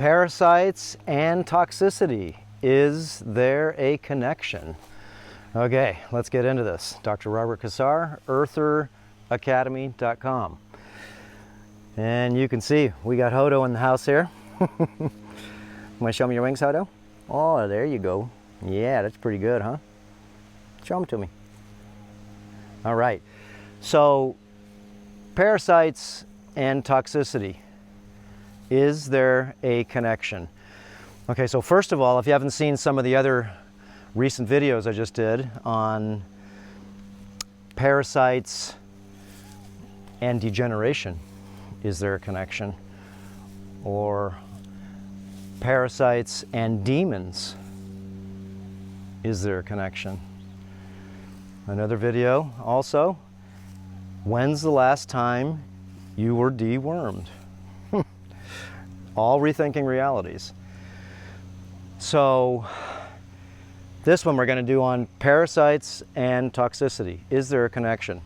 Parasites and toxicity. Is there a connection? Okay, let's get into this. Dr. Robert Cassar, eartheracademy.com. And you can see we got Hodo in the house here. Want to show me your wings, Hodo? Oh, there you go. Yeah, that's pretty good, huh? Show them to me. All right. So, parasites and toxicity. Is there a connection? Okay, so first of all, if you haven't seen some of the other recent videos I just did on parasites and degeneration, is there a connection? Or parasites and demons, is there a connection? Another video also, when's the last time you were dewormed? All rethinking realities. So this one we're going to do on parasites and toxicity. Is there a connection?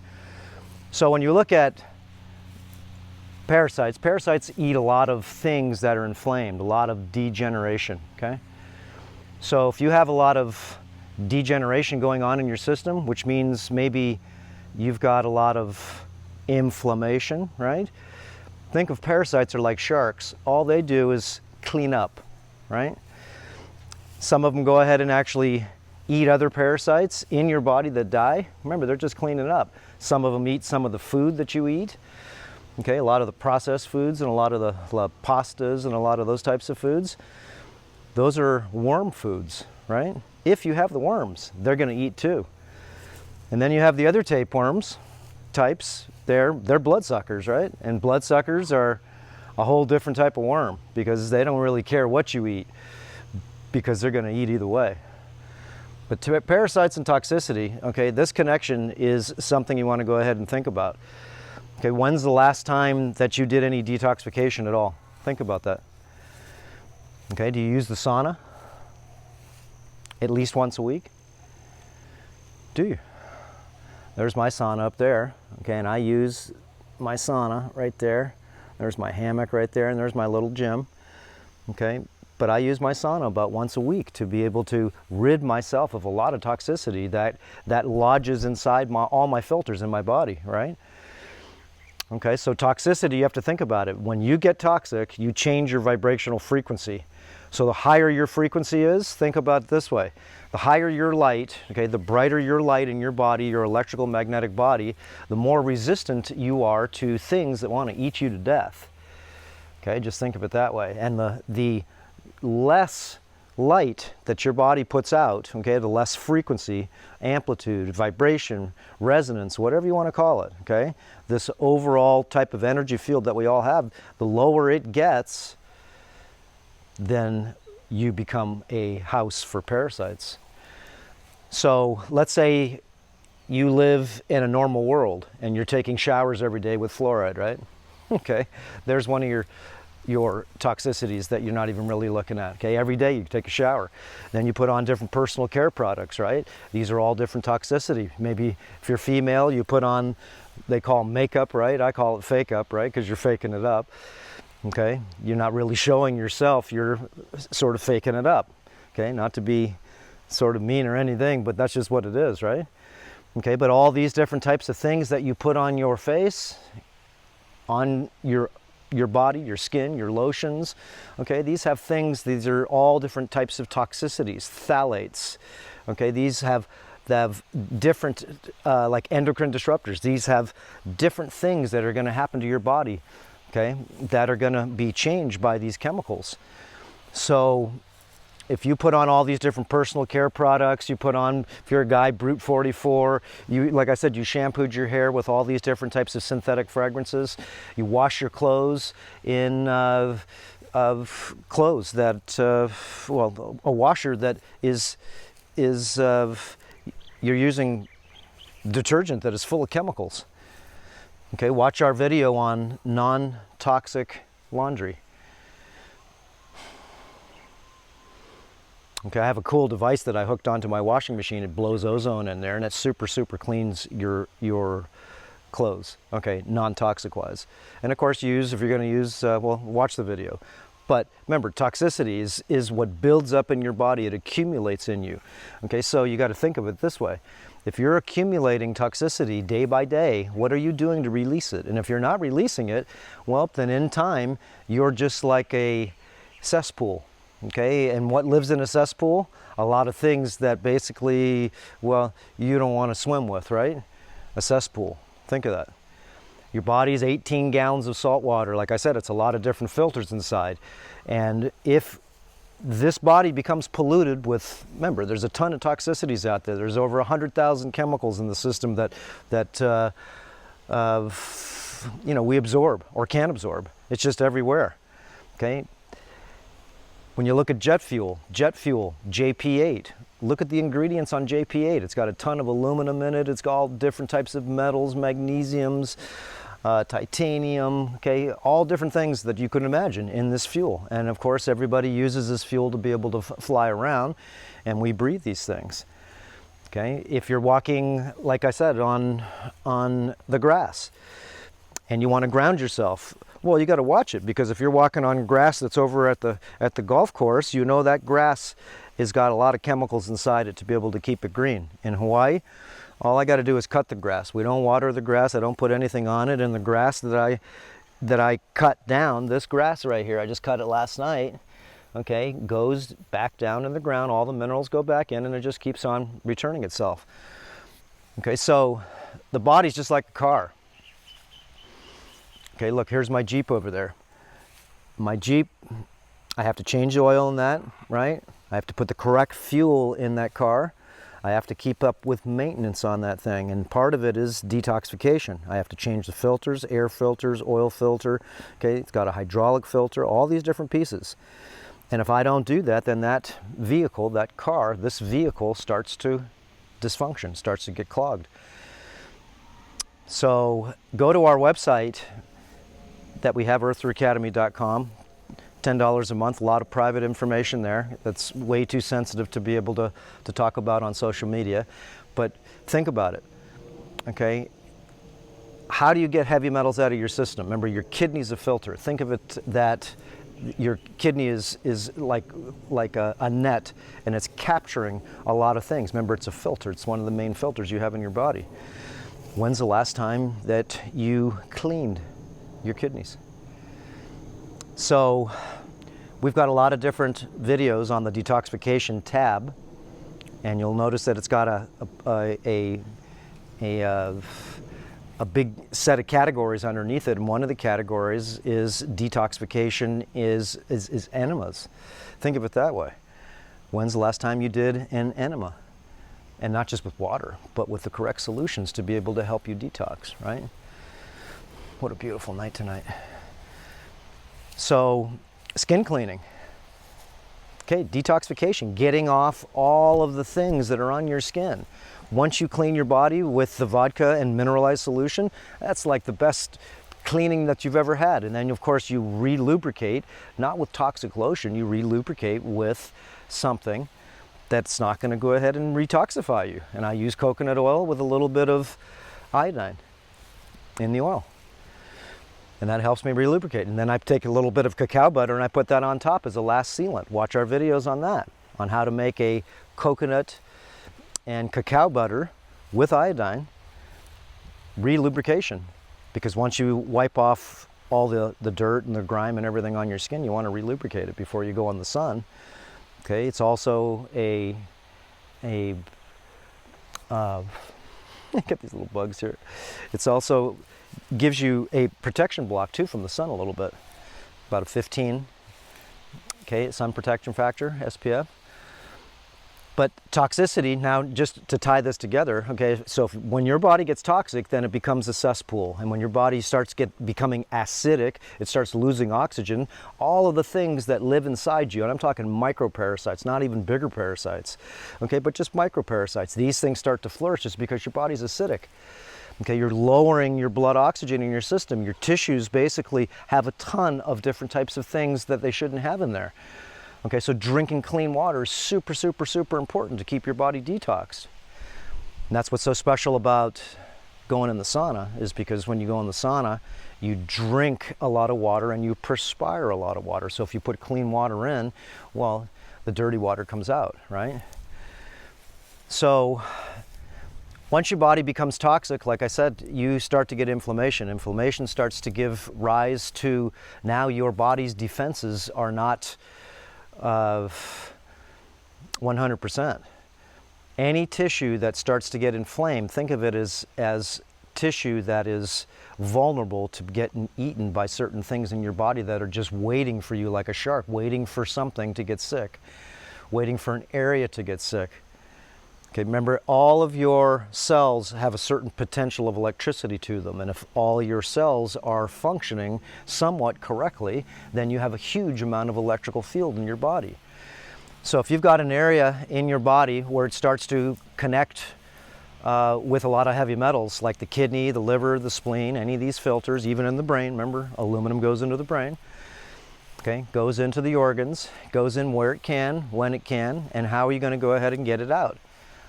So when you look at parasites, parasites eat a lot of things that are inflamed, a lot of degeneration, okay? So if you have a lot of degeneration going on in your system, which means maybe you've got a lot of inflammation, right? Think of parasites are like sharks. All they do is clean up, right? Some of them go ahead and actually eat other parasites in your body that die. Remember, they're just cleaning up. Some of them eat some of the food that you eat. Okay, a lot of the processed foods and a lot of the pastas and a lot of those types of foods. Those are worm foods, right? If you have the worms, they're going to eat too. And then you have the other tapeworms types. They're bloodsuckers, right? And bloodsuckers are a whole different type of worm because they don't really care what you eat because they're going to eat either way. But to parasites and toxicity, okay, this connection is something you want to go ahead and think about. Okay, when's the last time that you did any detoxification at all? Think about that. Okay, do you use the sauna at least once a week? Do you? There's my sauna up there, okay, and I use my sauna right there. There's my hammock right there, and there's my little gym, okay? But I use my sauna about once a week to be able to rid myself of a lot of toxicity that lodges inside all my filters in my body, right? Okay, so toxicity, you have to think about it. When you get toxic, you change your vibrational frequency. So the higher your frequency is, think about it this way. The higher your light, okay, the brighter your light in your body, your electrical magnetic body, the more resistant you are to things that want to eat you to death. Okay, just think of it that way. And the less light that your body puts out, okay, the less frequency, amplitude, vibration, resonance, whatever you want to call it, okay, this overall type of energy field that we all have, the lower it gets, then you become a house for parasites. So let's say you live in a normal world and you're taking showers every day with fluoride, right? Okay, there's one of your toxicities that you're not even really looking at. Okay, every day you take a shower, then you put on different personal care products, right? These are all different toxicity. Maybe if you're female, you put on, they call makeup, right? I call it fake up, right? Because you're faking it up. Okay, you're not really showing yourself, you're sort of faking it up. Okay, not to be sort of mean or anything, but that's just what it is, right? Okay, but all these different types of things that you put on your face, on your body, your skin, your lotions, okay, these have things, these are all different types of toxicities, phthalates, okay, these have different, like endocrine disruptors, these have different things that are going to happen to your body, okay, that are going to be changed by these chemicals. So if you put on all these different personal care products, you put on, if you're a guy, Brute 44, you, like I said, you shampooed your hair with all these different types of synthetic fragrances, you wash your clothes in of clothes that, well, a washer that is you're using detergent that is full of chemicals. Okay, watch our video on non-toxic laundry. Okay, I have a cool device that I hooked onto my washing machine. It blows ozone in there and it super cleans your clothes, okay, non-toxic wise. And of course if you're going to use, well, watch the video. But remember, toxicity is what builds up in your body. It accumulates in you. Okay, so you got to think of it this way. If you're accumulating toxicity day by day, what are you doing to release it? And if you're not releasing it, well, then in time, you're just like a cesspool. Okay, and what lives in a cesspool? A lot of things that basically, well, you don't want to swim with, right? A cesspool. Think of that. Your body's 18 gallons of salt water. Like I said, it's a lot of different filters inside. And if this body becomes polluted with, remember, there's a ton of toxicities out there. There's over 100,000 chemicals in the system that you know, we absorb or can absorb. It's just everywhere. Okay. When you look at jet fuel, JP8, look at the ingredients on JP8. It's got a ton of aluminum in it. It's got all different types of metals, magnesiums, titanium, okay, all different things that you could imagine in this fuel. And of course, everybody uses this fuel to be able to fly around, and we breathe these things. Okay, if you're walking, like I said, on the grass, and you want to ground yourself, well, you got to watch it, because if you're walking on grass that's over at the golf course, you know that grass has got a lot of chemicals inside it to be able to keep it green. In Hawaii, all I got to do is cut the grass. We don't water the grass. I don't put anything on it. And the grass that I cut down, this grass right here, I just cut it last night, okay, goes back down in the ground. All the minerals go back in, and it just keeps on returning itself. Okay, so the body's just like a car. Okay, look, here's my Jeep over there. My Jeep, I have to change the oil in that, right? I have to put the correct fuel in that car. I have to keep up with maintenance on that thing, and part of it is detoxification. I have to change the filters, air filters, oil filter, okay? It's got a hydraulic filter, all these different pieces. And if I don't do that, then that vehicle, that car, this vehicle starts to dysfunction, starts to get clogged. So go to our website that we have, earthacademy.com. $10 a month, a lot of private information there that's way too sensitive to be able to talk about on social media. But think about it, okay? How do you get heavy metals out of your system? Remember, your kidney's a filter. Think of it that your kidney is like a net, and it's capturing a lot of things. Remember, it's a filter. It's one of the main filters you have in your body. When's the last time that you cleaned your kidneys? So we've got a lot of different videos on the detoxification tab, and you'll notice that it's got a big set of categories underneath it, and one of the categories is detoxification is enemas. Think of it that way. When's the last time you did an enema? And not just with water, but with the correct solutions to be able to help you detox, right? What a beautiful night tonight. So, skin cleaning. Okay, detoxification, getting off all of the things that are on your skin. Once you clean your body with the vodka and mineralized solution, that's like the best cleaning that you've ever had. And then, of course, you re-lubricate, not with toxic lotion, you re-lubricate with something that's not going to go ahead and retoxify you. And I use coconut oil with a little bit of iodine in the oil. And that helps me re-lubricate. And then I take a little bit of cacao butter and I put that on top as a last sealant. Watch our videos on that, on how to make a coconut and cacao butter with iodine re-lubrication. Because once you wipe off all the dirt and the grime and everything on your skin, you want to re-lubricate it before you go in the sun. Okay, it's also I get these little bugs here. It's also gives you a protection block too from the sun a little bit, about a 15, okay, sun protection factor, SPF. But toxicity, now just to tie this together, okay, so when your body gets toxic, then it becomes a cesspool. And when your body starts becoming acidic, it starts losing oxygen. All of the things that live inside you, and I'm talking microparasites, not even bigger parasites, okay, but just microparasites. These things start to flourish just because your body's acidic. Okay, you're lowering your blood oxygen in your system. Your tissues basically have a ton of different types of things that they shouldn't have in there. Okay, so drinking clean water is super, super, super important to keep your body detoxed. And that's what's so special about going in the sauna is because when you go in the sauna, you drink a lot of water and you perspire a lot of water. So if you put clean water in, well, the dirty water comes out, right? So once your body becomes toxic, like I said, you start to get inflammation. Inflammation starts to give rise to, now your body's defenses are not 100%. Any tissue that starts to get inflamed, think of it as tissue that is vulnerable to getting eaten by certain things in your body that are just waiting for you, like a shark, waiting for something to get sick, waiting for an area to get sick. Okay, remember, all of your cells have a certain potential of electricity to them, and if all your cells are functioning somewhat correctly, then you have a huge amount of electrical field in your body. So if you've got an area in your body where it starts to connect with a lot of heavy metals, like the kidney, the liver, the spleen, any of these filters, even in the brain, remember, aluminum goes into the brain, okay, goes into the organs, goes in where it can, when it can, and how are you going to go ahead and get it out?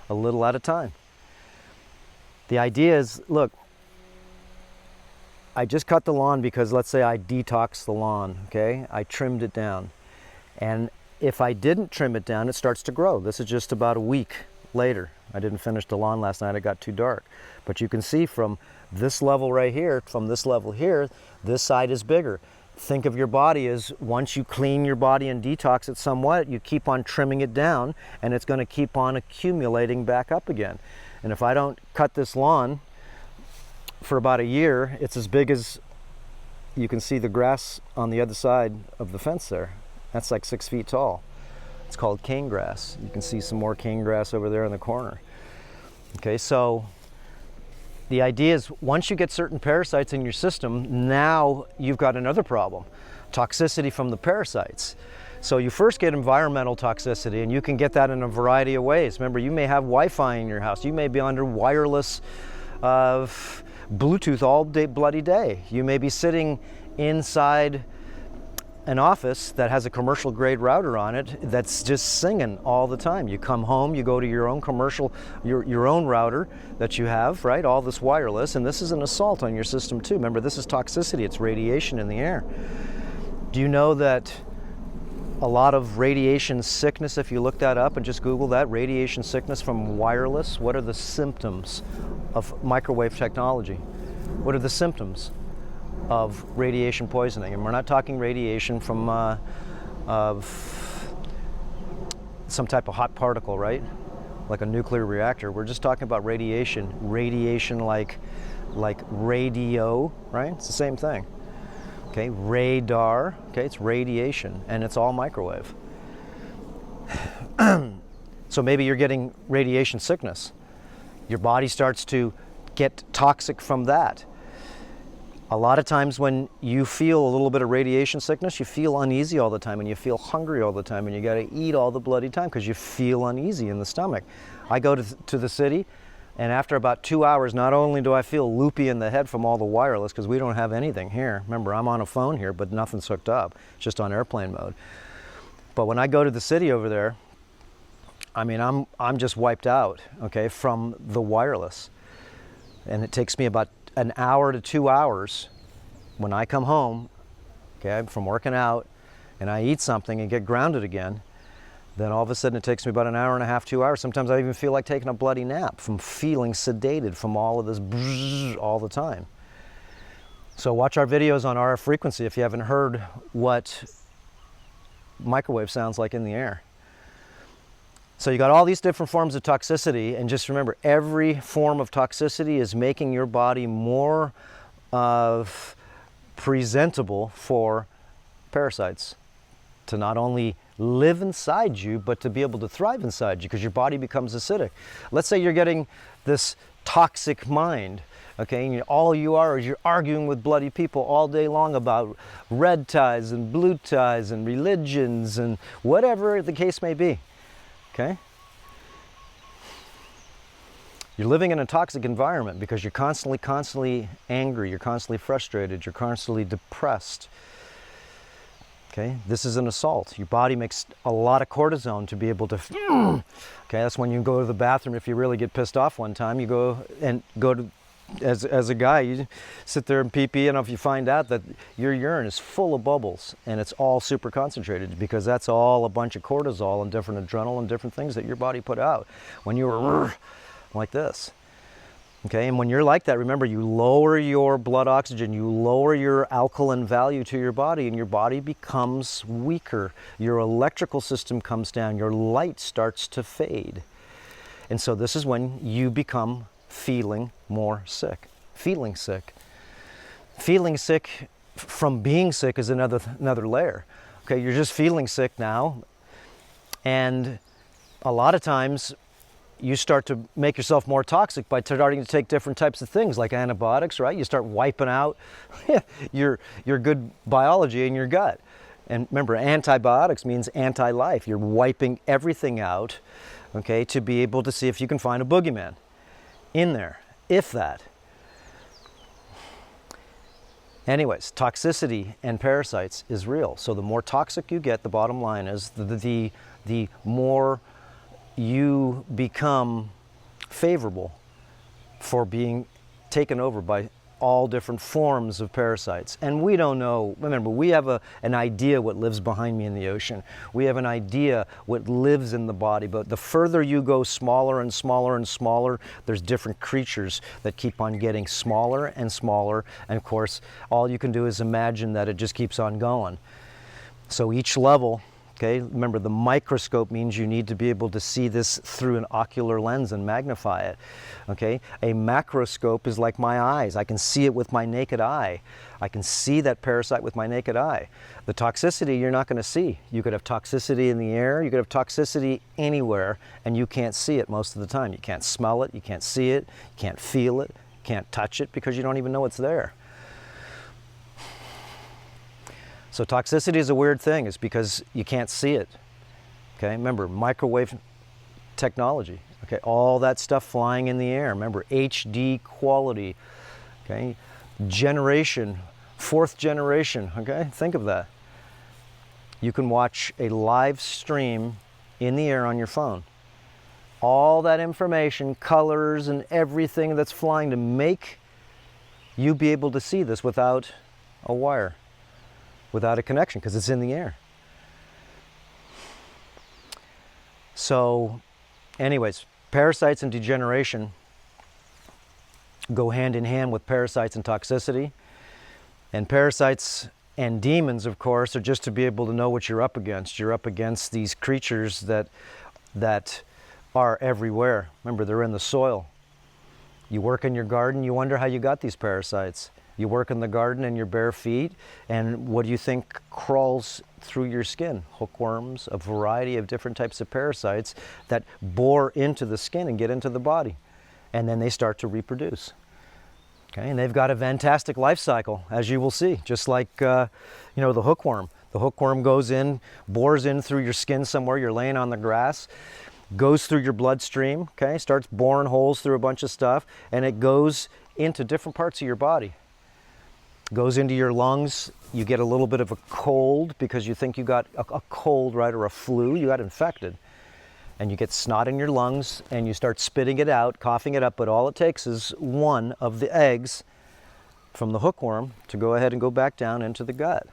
A little at a time. The idea is, look, I just cut the lawn because, let's say I detoxed the lawn, okay? I trimmed it down. And if I didn't trim it down, it starts to grow. This is just about a week later. I didn't finish the lawn last night, it got too dark. But you can see from this level right here, from this level here, this side is bigger. Think of your body as, once you clean your body and detox it somewhat, you keep on trimming it down and it's going to keep on accumulating back up again. And if I don't cut this lawn for about a year, it's as big as, you can see the grass on the other side of the fence there. That's like 6 feet tall. It's called cane grass. You can see some more cane grass over there in the corner. Okay, so the idea is, once you get certain parasites in your system, now you've got another problem, toxicity from the parasites. So you first get environmental toxicity, and you can get that in a variety of ways. Remember, you may have Wi-Fi in your house. You may be under wireless Bluetooth all day, bloody day. You may be sitting inside an office that has a commercial grade router on it that's just singing all the time. You come home, you go to your own commercial, your own router that you have, right? All this wireless, and this is an assault on your system too. Remember, this is toxicity, it's radiation in the air. Do you know that a lot of radiation sickness, if you look that up and just Google that, radiation sickness from wireless, what are the symptoms of microwave technology? What are the symptoms of radiation poisoning? And we're not talking radiation from of some type of hot particle, right? Like a nuclear reactor. We're just talking about radiation like radio, right? It's the same thing. Okay, radar, okay, it's radiation, and it's all microwave. So maybe you're getting radiation sickness. Your body starts to get toxic from that. A lot of times when you feel a little bit of radiation sickness, you feel uneasy all the time, and you feel hungry all the time, and you got to eat all the bloody time because you feel uneasy in the stomach. I go to the city, and after about 2 hours, not only do I feel loopy in the head from all the wireless, because we don't have anything here. Remember, I'm on a phone here, but nothing's hooked up. It's just on airplane mode. But when I go to the city over there, I mean, I'm just wiped out, okay, from the wireless. And it takes me about an hour to 2 hours when I come home, okay, from working out, and I eat something and get grounded again. Then all of a sudden it takes me about an hour and a half, 2 hours. Sometimes I even feel like taking a bloody nap from feeling sedated from all of this bzzz all the time. So watch our videos on RF frequency if you haven't heard what microwave sounds like in the air. So you got all these different forms of toxicity, and just remember, every form of toxicity is making your body more presentable for parasites to not only live inside you, but to be able to thrive inside you, because your body becomes acidic. Let's say you're getting this toxic mind, okay, and all you are is you're arguing with bloody people all day long about red ties and blue ties and religions and whatever the case may be, okay? You're living in a toxic environment because you're constantly angry, you're constantly frustrated, you're constantly depressed. Okay, this is an assault. Your body makes a lot of cortisone to be able to, okay, that's when you go to the bathroom. If you really get pissed off one time, you go to as a guy, you sit there and pee, and if you find out that your urine is full of bubbles and it's all super concentrated, because that's all a bunch of cortisol and different adrenal and different things that your body put out when you were like this. Okay, and when you're like that, remember, you lower your blood oxygen, you lower your alkaline value to your body, and your body becomes weaker. Your electrical system comes down, your light starts to fade. And so this is when you become feeling more sick. Feeling sick. Feeling sick from being sick is another layer. Okay, you're just feeling sick now, and a lot of times you start to make yourself more toxic by starting to take different types of things like antibiotics, right? You start wiping out your good biology in your gut. And remember, antibiotics means anti-life. You're wiping everything out, okay, to be able to see if you can find a boogeyman in there, if that. Anyways, toxicity and parasites is real. So the more toxic you get, the bottom line is the more you become favorable for being taken over by all different forms of parasites. And we don't know, remember, we have an idea what lives behind me in the ocean. We have an idea what lives in the body, but the further you go smaller and smaller and smaller, there's different creatures that keep on getting smaller and smaller. And of course, all you can do is imagine that it just keeps on going. So each level, okay, remember, the microscope means you need to be able to see this through an ocular lens and magnify it. Okay, a macroscope is like my eyes. I can see it with my naked eye. I can see that parasite with my naked eye. The toxicity you're not going to see. You could have toxicity in the air, you could have toxicity anywhere, and you can't see it most of the time. You can't smell it, you can't see it, you can't feel it, you can't touch it, because you don't even know it's there. So toxicity is a weird thing. It's because you can't see it. Okay, remember, microwave technology. Okay, all that stuff flying in the air. Remember, HD quality. Okay, generation, 4th generation. Okay, think of that. You can watch a live stream in the air on your phone. All that information, colors, and everything that's flying to make you be able to see this without a wire, without a connection, because it's in the air. So anyways, parasites and degeneration go hand in hand with parasites and toxicity. And parasites and demons, of course, are just to be able to know what you're up against. You're up against these creatures that are everywhere. Remember, they're in the soil. You work in your garden, you wonder how you got these parasites. You work in the garden in your bare feet, and what do you think crawls through your skin? Hookworms, a variety of different types of parasites that bore into the skin and get into the body. And then they start to reproduce. Okay, and they've got a fantastic life cycle, as you will see, just like the hookworm. The hookworm goes in, bores in through your skin somewhere, you're laying on the grass, goes through your bloodstream, okay, starts boring holes through a bunch of stuff, and it goes into different parts of your body. Goes into your lungs, you get a little bit of a cold because you think you got a cold, right, or a flu, you got infected. And you get snot in your lungs and you start spitting it out, coughing it up, but all it takes is one of the eggs from the hookworm to go ahead and go back down into the gut.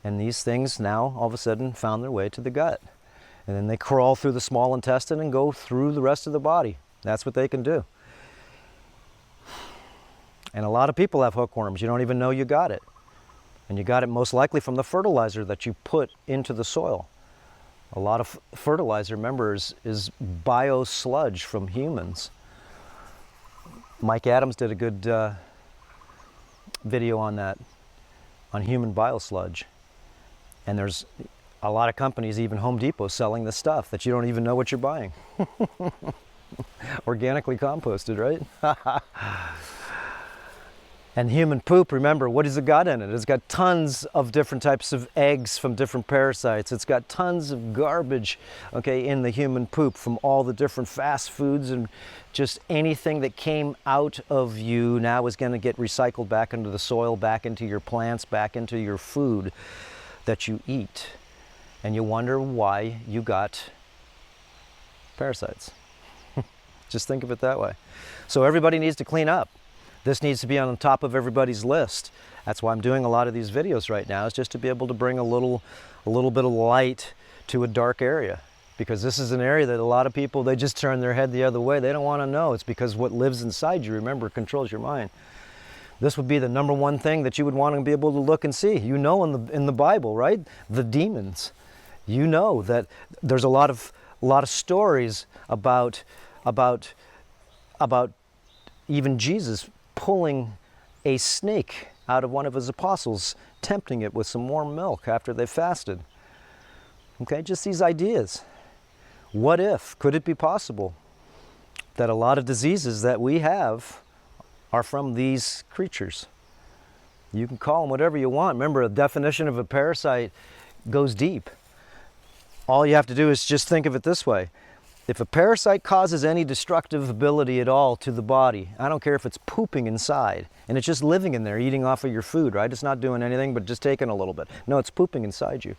And these things now all of a sudden found their way to the gut. And then they crawl through the small intestine and go through the rest of the body. That's what they can do. And a lot of people have hookworms. You don't even know you got it. And you got it most likely from the fertilizer that you put into the soil. A lot of fertilizer, remember, is bio-sludge from humans. Mike Adams did a good video on that, on human biosludge. And there's a lot of companies, even Home Depot, selling this stuff that you don't even know what you're buying. Organically composted, right? And human poop, remember, what has it got in it? It's got tons of different types of eggs from different parasites. It's got tons of garbage, okay, in the human poop from all the different fast foods, and just anything that came out of you now is going to get recycled back into the soil, back into your plants, back into your food that you eat. And you wonder why you got parasites. Just think of it that way. So everybody needs to clean up. This needs to be on the top of everybody's list. That's why I'm doing a lot of these videos right now, is just to be able to bring a little bit of light to a dark area. Because this is an area that a lot of people, they just turn their head the other way. They don't want to know. It's because what lives inside you, remember, controls your mind. This would be the number one thing that you would want to be able to look and see. You know, in the Bible, right? The demons. You know that there's a lot of stories about even Jesus pulling a snake out of one of his apostles, tempting it with some warm milk after they fasted. Okay, just these ideas. What if? Could it be possible that a lot of diseases that we have are from these creatures? You can call them whatever you want. Remember, a definition of a parasite goes deep. All you have to do is just think of it this way. If a parasite causes any destructive ability at all to the body, I don't care if it's pooping inside, and it's just living in there, eating off of your food, right? It's not doing anything but just taking a little bit. No, it's pooping inside you.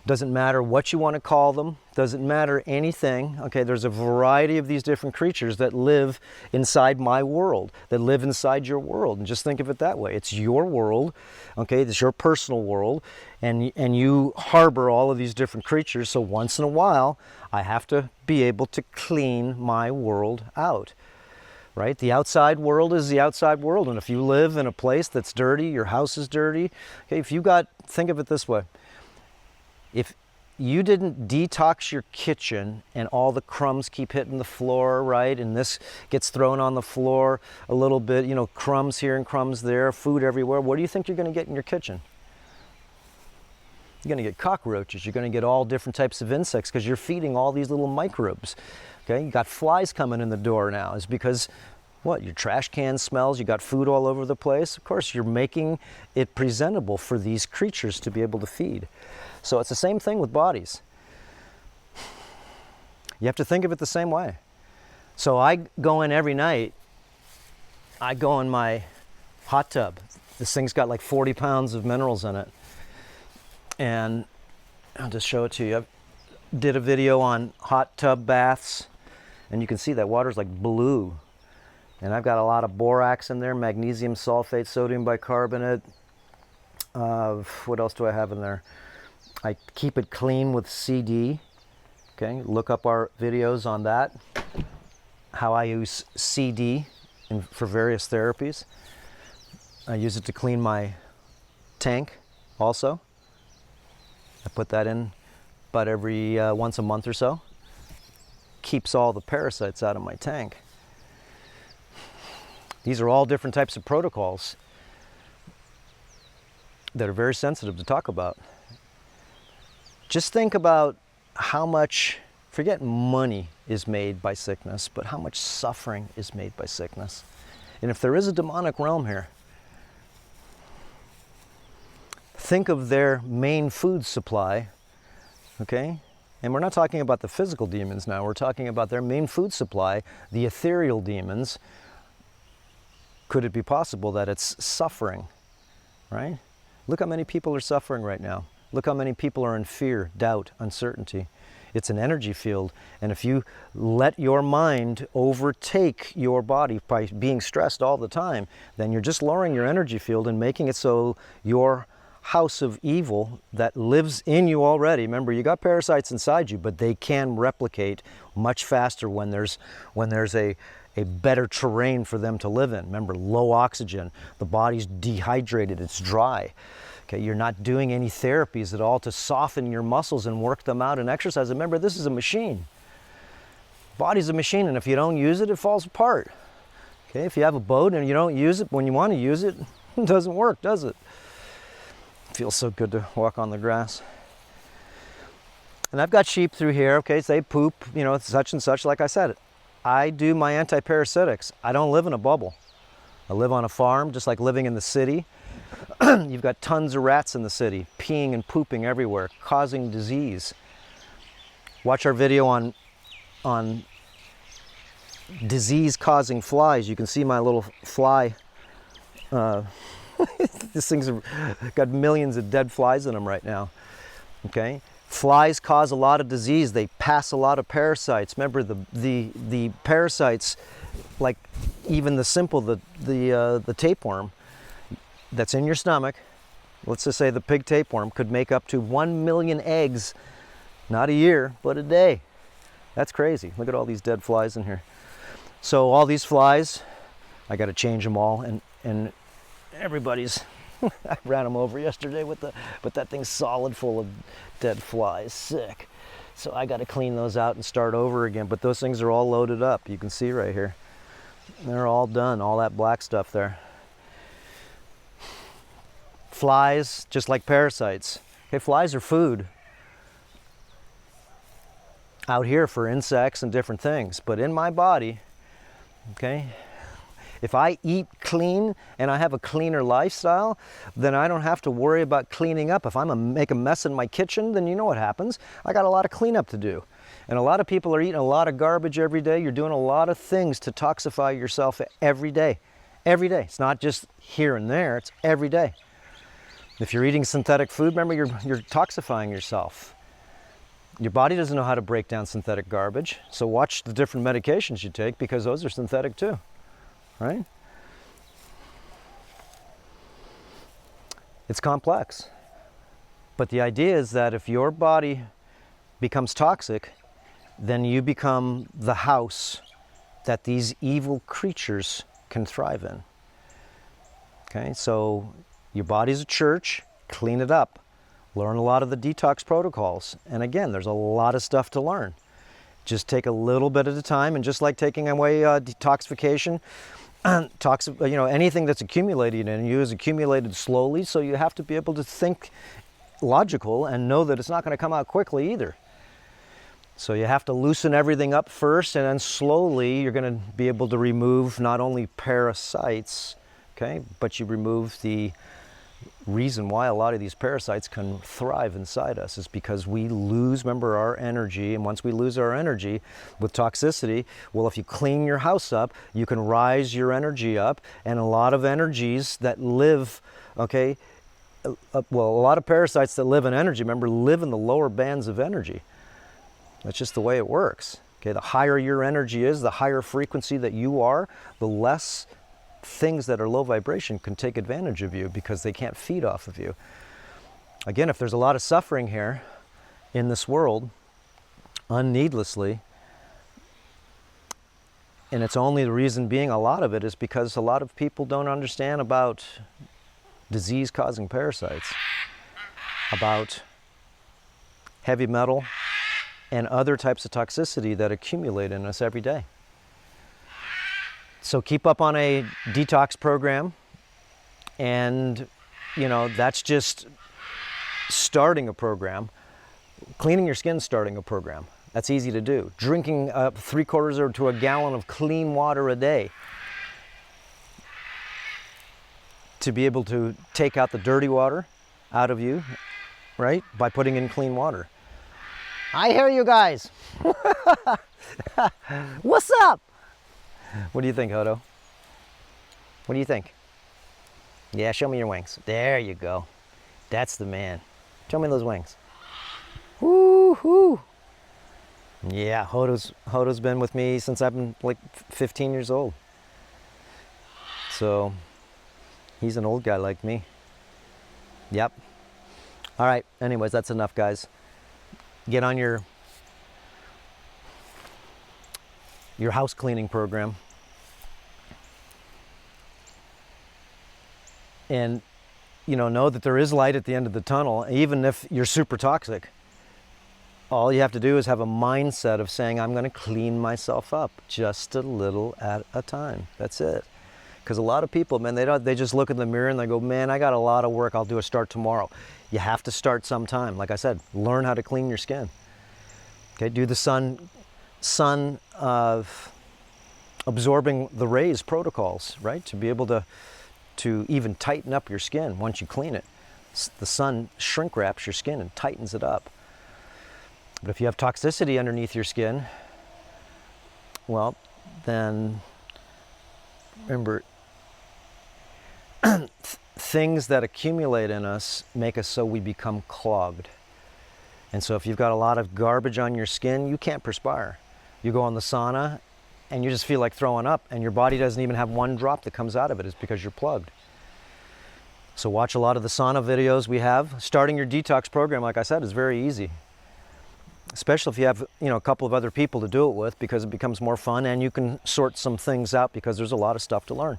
Doesn't matter what you want to call them, doesn't matter anything. Okay, there's a variety of these different creatures that live inside my world, that live inside your world. And just think of it that way. It's your world, okay, it's your personal world, and you harbor all of these different creatures. So once in a while, I have to be able to clean my world out. Right? The outside world is the outside world. And if you live in a place that's dirty, your house is dirty, okay, think of it this way. If you didn't detox your kitchen and all the crumbs keep hitting the floor, right, and this gets thrown on the floor a little bit, you know, crumbs here and crumbs there, food everywhere, what do you think you're going to get in your kitchen? You're going to get cockroaches. You're going to get all different types of insects because you're feeding all these little microbes. Okay, you got flies coming in the door now. It's because what? Your trash can smells. You got food all over the place. Of course, you're making it presentable for these creatures to be able to feed. So it's the same thing with bodies. You have to think of it the same way. So I go in every night. I go in my hot tub. This thing's got like 40 pounds of minerals in it. And I'll just show it to you. I did a video on hot tub baths, and you can see that water's like blue. And I've got a lot of borax in there, magnesium sulfate, sodium bicarbonate. What else do I have in there? I keep it clean with CD. Okay, look up our videos on that. How I use CD for various therapies. I use it to clean my tank also. I put that in about every once a month or so. Keeps all the parasites out of my tank. These are all different types of protocols that are very sensitive to talk about. Just think about how much, forget money is made by sickness, but how much suffering is made by sickness. And if there is a demonic realm here, think of their main food supply, okay? And we're not talking about the physical demons now, we're talking about their main food supply, the ethereal demons. Could it be possible that it's suffering, right? Look how many people are suffering right now. Look how many people are in fear, doubt, uncertainty. It's an energy field, and if you let your mind overtake your body by being stressed all the time, then you're just lowering your energy field and making it so your house of evil that lives in you already, remember you got parasites inside you, but they can replicate much faster when there's a better terrain for them to live in. Remember, low oxygen, the body's dehydrated, it's dry. Okay, you're not doing any therapies at all to soften your muscles and work them out and exercise. Remember, this is a machine. Body's a machine, and if you don't use it, it falls apart. Okay, if you have a boat and you don't use it when you want to use it, it doesn't work, does it? It feels so good to walk on the grass. And I've got sheep through here, okay, so they poop, you know, such and such, like I said. I do my anti-parasitics. I don't live in a bubble. I live on a farm, just like living in the city. You've got tons of rats in the city, peeing and pooping everywhere, causing disease. Watch our video on disease-causing flies. You can see my little fly. This thing's got millions of dead flies in them right now. Okay? Flies cause a lot of disease. They pass a lot of parasites. Remember the parasites, like even the simple, the tapeworm that's in your stomach, let's just say the pig tapeworm, could make up to 1 million eggs, not a year, but a day. That's crazy. Look at all these dead flies in here. So all these flies, I got to change them all, and everybody's, I ran them over yesterday with that thing solid full of dead flies, sick. So I got to clean those out and start over again, but those things are all loaded up. You can see right here. They're all done, all that black stuff there. Flies, just like parasites. Okay, flies are food out here for insects and different things, but in my body, okay, if I eat clean and I have a cleaner lifestyle, then I don't have to worry about cleaning up. If I'm make a mess in my kitchen, then you know what happens. I got a lot of cleanup to do. And a lot of people are eating a lot of garbage every day. You're doing a lot of things to toxify yourself every day. Every day. It's not just here and there, it's every day. If you're eating synthetic food, remember you're toxifying yourself. Your body doesn't know how to break down synthetic garbage. So watch the different medications you take, because those are synthetic too. Right? It's complex. But the idea is that if your body becomes toxic, then you become the house that these evil creatures can thrive in. Okay, so your body's a church, clean it up. Learn a lot of the detox protocols. And again, there's a lot of stuff to learn. Just take a little bit at a time, and just like taking away detoxification, anything that's accumulated in you is accumulated slowly, so you have to be able to think logical and know that it's not going to come out quickly either. So you have to loosen everything up first, and then slowly you're going to be able to remove not only parasites, okay, but you remove the reason why a lot of these parasites can thrive inside us is because we lose, remember, our energy. And once we lose our energy with toxicity, well, if you clean your house up, you can rise your energy up. And a lot of energies that live, okay, a lot of parasites that live in energy, remember, live in the lower bands of energy. That's just the way it works. Okay, the higher your energy is, the higher frequency that you are, the less things that are low vibration can take advantage of you, because they can't feed off of you. Again, if there's a lot of suffering here in this world, unneedlessly, and it's only the reason being, a lot of it is because a lot of people don't understand about disease-causing parasites, about heavy metal and other types of toxicity that accumulate in us every day. So keep up on a detox program, and that's just starting a program. Cleaning your skin, starting a program. That's easy to do. Drinking 3/4 to a gallon of clean water a day to be able to take out the dirty water out of you, right? By putting in clean water. I hear you guys. What's up? What do you think, Hodo? What do you think? Yeah, show me your wings. There you go. That's the man. Show me those wings. Woo-hoo. Yeah, Hodo's been with me since I've been like 15 years old. So he's an old guy like me. Yep. All right, anyways, that's enough, guys. Get on your house cleaning program, and know that there is light at the end of the tunnel. Even if you're super toxic, all you have to do is have a mindset of saying, I'm going to clean myself up just a little at a time. That's it. Because a lot of people, man, they just look in the mirror and they go, man, I got a lot of work, I'll do a start tomorrow. You have to start sometime. Like I said, learn how to clean your skin. Okay, do the sun of absorbing the rays protocols, right? To be able to even tighten up your skin once you clean it. The sun shrink wraps your skin and tightens it up. But if you have toxicity underneath your skin, well, then remember, things that accumulate in us make us so we become clogged. And so if you've got a lot of garbage on your skin, you can't perspire. You go in the sauna and you just feel like throwing up, and your body doesn't even have one drop that comes out of it. It's because you're plugged. So watch a lot of the sauna videos we have. Starting your detox program, like I said, is very easy. Especially if you have, a couple of other people to do it with, because it becomes more fun and you can sort some things out because there's a lot of stuff to learn.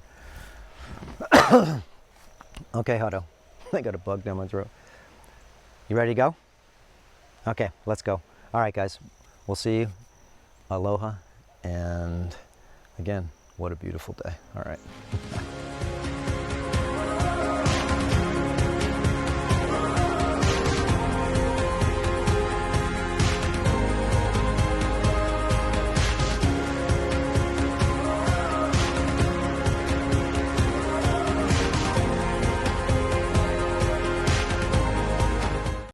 Okay, Hutto. I got a bug down my throat. You ready to go? Okay, let's go. All right, guys. We'll see you. Aloha. And again, what a beautiful day. All right.